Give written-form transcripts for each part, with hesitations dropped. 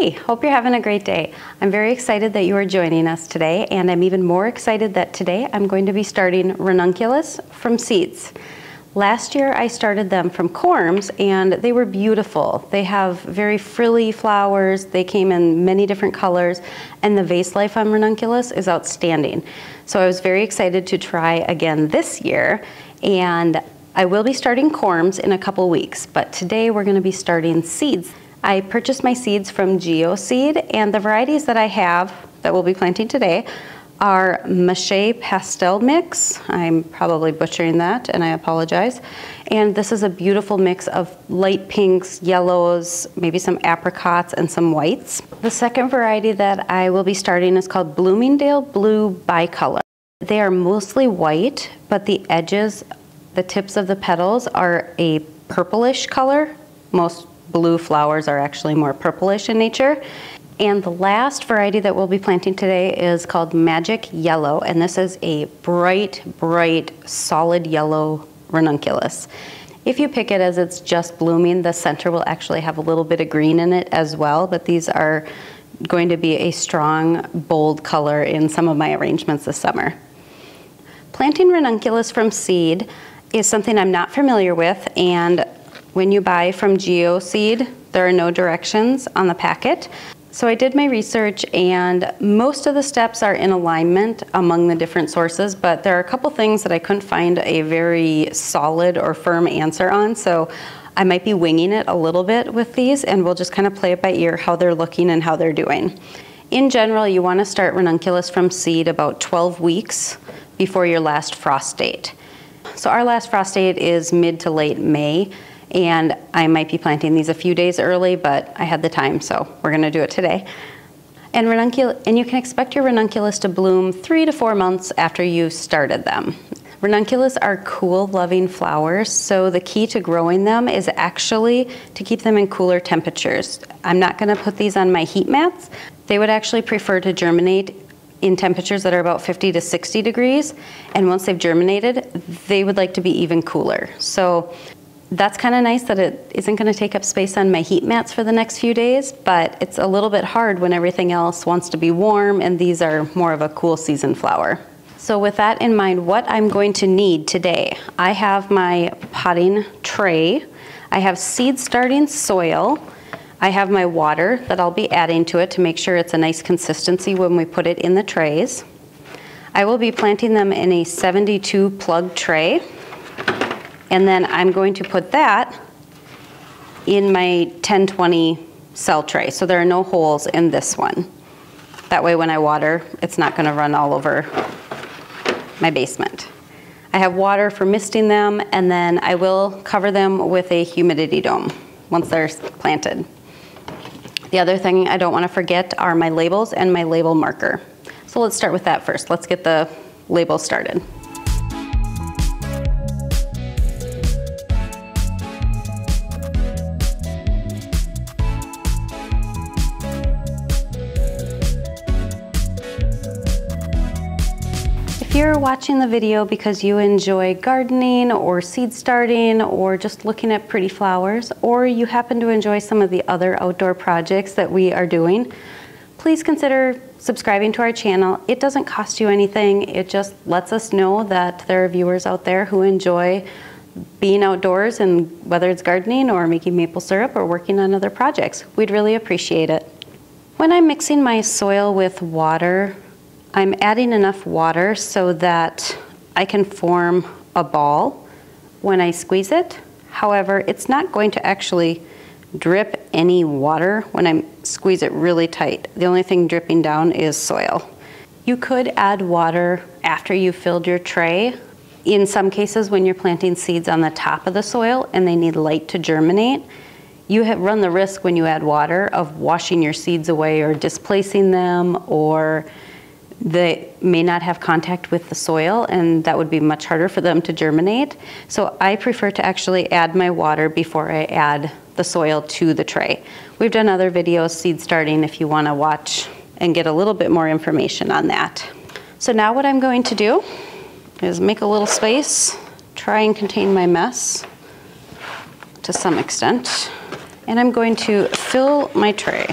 Hey, hope you're having a great day. I'm very excited that you are joining us today, and I'm even more excited that today I'm going to be starting ranunculus from seeds. Last year I started them from corms and they were beautiful. They have very frilly flowers, they came in many different colors, and the vase life on ranunculus is outstanding. So I was very excited to try again this year, and I will be starting corms in a couple weeks, but today we're going to be starting seeds. I purchased my seeds from GeoSeed, and the varieties that I have that we'll be planting today are Mache Pastel mix. I'm probably butchering that and I apologize. And this is a beautiful mix of light pinks, yellows, maybe some apricots and some whites. The second variety that I will be starting is called Bloomingdale Blue Bicolor. They are mostly white, but the edges, the tips of the petals are a purplish color. Most blue flowers are actually more purplish in nature. And the last variety that we'll be planting today is called Magic Yellow, and this is a bright, solid yellow ranunculus. If you pick it as it's just blooming, the center will actually have a little bit of green in it as well, but these are going to be a strong, bold color in some of my arrangements this summer. Planting ranunculus from seed is something I'm not familiar with, and when you buy from GeoSeed, there are no directions on the packet. So I did my research, and most of the steps are in alignment among the different sources, but there are a couple things that I couldn't find a very solid or firm answer on, so I might be winging it a little bit with these, and we'll just kind of play it by ear how they're looking and how they're doing. In general, you want to start ranunculus from seed about 12 weeks before your last frost date. So our last frost date is mid to late May, and I might be planting these a few days early, but I had the time, so we're gonna do it today. And you can expect your ranunculus to bloom 3 to 4 months after you started them. Ranunculus are cool, loving flowers, so the key to growing them is actually to keep them in cooler temperatures. I'm not gonna put these on my heat mats. They would actually prefer to germinate in temperatures that are about 50 to 60 degrees, and once they've germinated, they would like to be even cooler. So that's kind of nice that it isn't going to take up space on my heat mats for the next few days, but it's a little bit hard when everything else wants to be warm and these are more of a cool season flower. So with that in mind, what I'm going to need today, I have my potting tray, I have seed starting soil, I have my water that I'll be adding to it to make sure it's a nice consistency when we put it in the trays. I will be planting them in a 72 plug tray. And then I'm going to put that in my 1020 cell tray. So there are no holes in this one. That way when I water, it's not gonna run all over my basement. I have water for misting them, and then I will cover them with a humidity dome once they're planted. The other thing I don't wanna forget are my labels and my label marker. So let's start with that first. Let's get the label started. If you're watching the video because you enjoy gardening or seed starting or just looking at pretty flowers, or you happen to enjoy some of the other outdoor projects that we are doing, please consider subscribing to our channel. It doesn't cost you anything. It just lets us know that there are viewers out there who enjoy being outdoors, and whether it's gardening or making maple syrup or working on other projects. We'd really appreciate it. When I'm mixing my soil with water, I'm adding enough water so that I can form a ball when I squeeze it. However, it's not going to actually drip any water when I squeeze it really tight. The only thing dripping down is soil. You could add water after you filled your tray. In some cases, when you're planting seeds on the top of the soil and they need light to germinate, you run the risk when you add water of washing your seeds away or displacing them, or they may not have contact with the soil, and that would be much harder for them to germinate. So I prefer to actually add my water before I add the soil to the tray. We've done other videos, seed starting, if you want to watch and get a little bit more information on that. So now what I'm going to do is make a little space, try and contain my mess to some extent, and I'm going to fill my tray.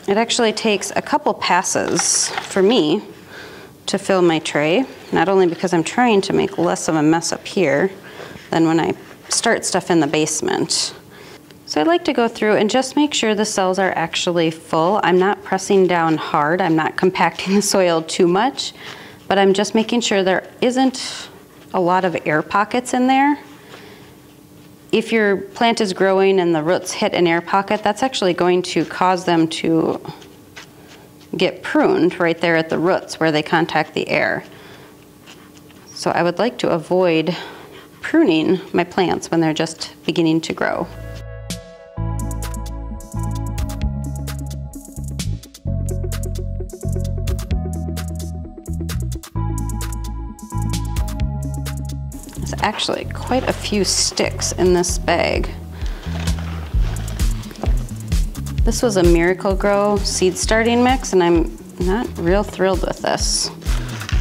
It actually takes a couple passes for me to fill my tray, not only because I'm trying to make less of a mess up here than when I start stuff in the basement. So I like to go through and just make sure the cells are actually full. I'm not pressing down hard, I'm not compacting the soil too much, but I'm just making sure there isn't a lot of air pockets in there. If your plant is growing and the roots hit an air pocket, that's actually going to cause them to get pruned right there at the roots where they contact the air. So I would like to avoid pruning my plants when they're just beginning to grow. There's actually quite a few sticks in this bag. This was a Miracle-Gro seed starting mix, and I'm not real thrilled with this,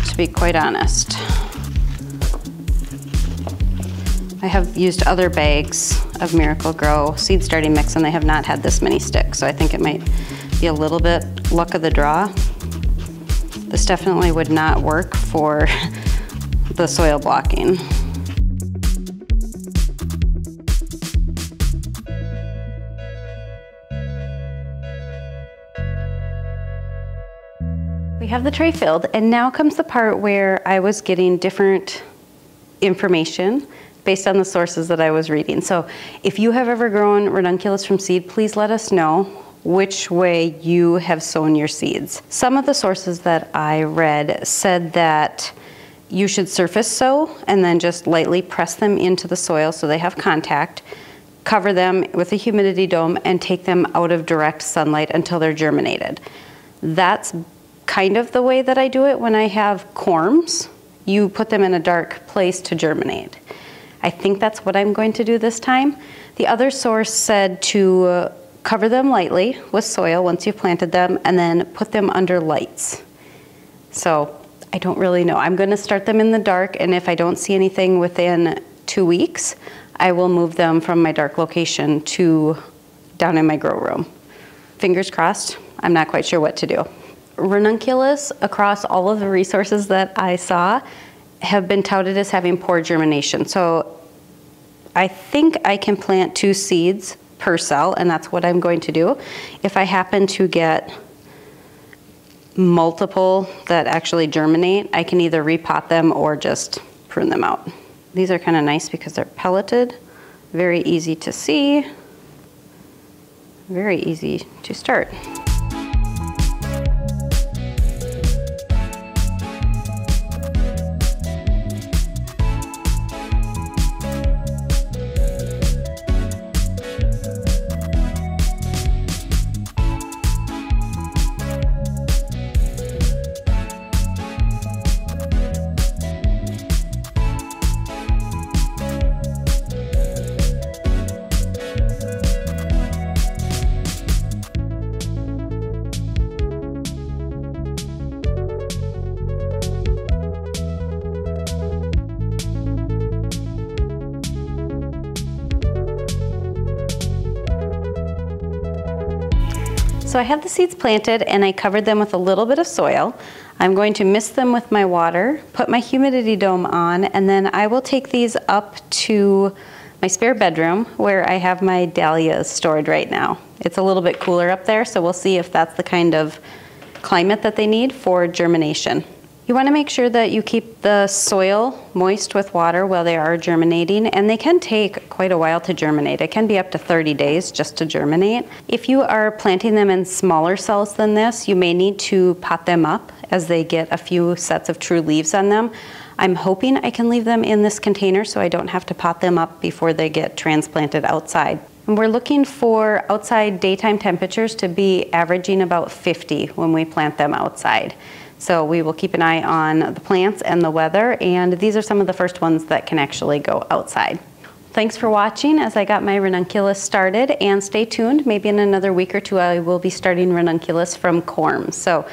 to be quite honest. I have used other bags of Miracle-Gro seed starting mix, and they have not had this many sticks, so I think it might be a little bit luck of the draw. This definitely would not work for the soil blocking. We have the tray filled, and now comes the part where I was getting different information based on the sources that I was reading. So if you have ever grown ranunculus from seed, please let us know which way you have sown your seeds. Some of the sources that I read said that you should surface sow and then just lightly press them into the soil so they have contact, cover them with a humidity dome, and take them out of direct sunlight until they're germinated. That's kind of the way that I do it when I have corms. You put them in a dark place to germinate. I think that's what I'm going to do this time. The other source said to cover them lightly with soil once you've planted them and then put them under lights. So I don't really know. I'm going to start them in the dark, and if I don't see anything within 2 weeks, I will move them from my dark location to down in my grow room. Fingers crossed. I'm not quite sure what to do. Ranunculus, across all of the resources that I saw, have been touted as having poor germination. So I think I can plant 2 seeds per cell, and that's what I'm going to do. If I happen to get multiple that actually germinate, I can either repot them or just prune them out. These are kind of nice because they're pelleted, very easy to see, very easy to start. So I have the seeds planted and I covered them with a little bit of soil. I'm going to mist them with my water, put my humidity dome on, and then I will take these up to my spare bedroom where I have my dahlias stored right now. It's a little bit cooler up there, so we'll see if that's the kind of climate that they need for germination. You want to make sure that you keep the soil moist with water while they are germinating, and they can take quite a while to germinate. It can be up to 30 days just to germinate. If you are planting them in smaller cells than this, you may need to pot them up as they get a few sets of true leaves on them. I'm hoping I can leave them in this container so I don't have to pot them up before they get transplanted outside. And we're looking for outside daytime temperatures to be averaging about 50 when we plant them outside. So we will keep an eye on the plants and the weather, and these are some of the first ones that can actually go outside. Thanks for watching as I got my ranunculus started, and stay tuned. Maybe in another week or two I will be starting ranunculus from corms. So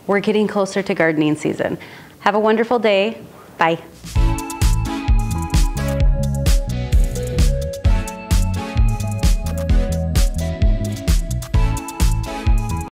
we're getting closer to gardening season. Have a wonderful day. Bye.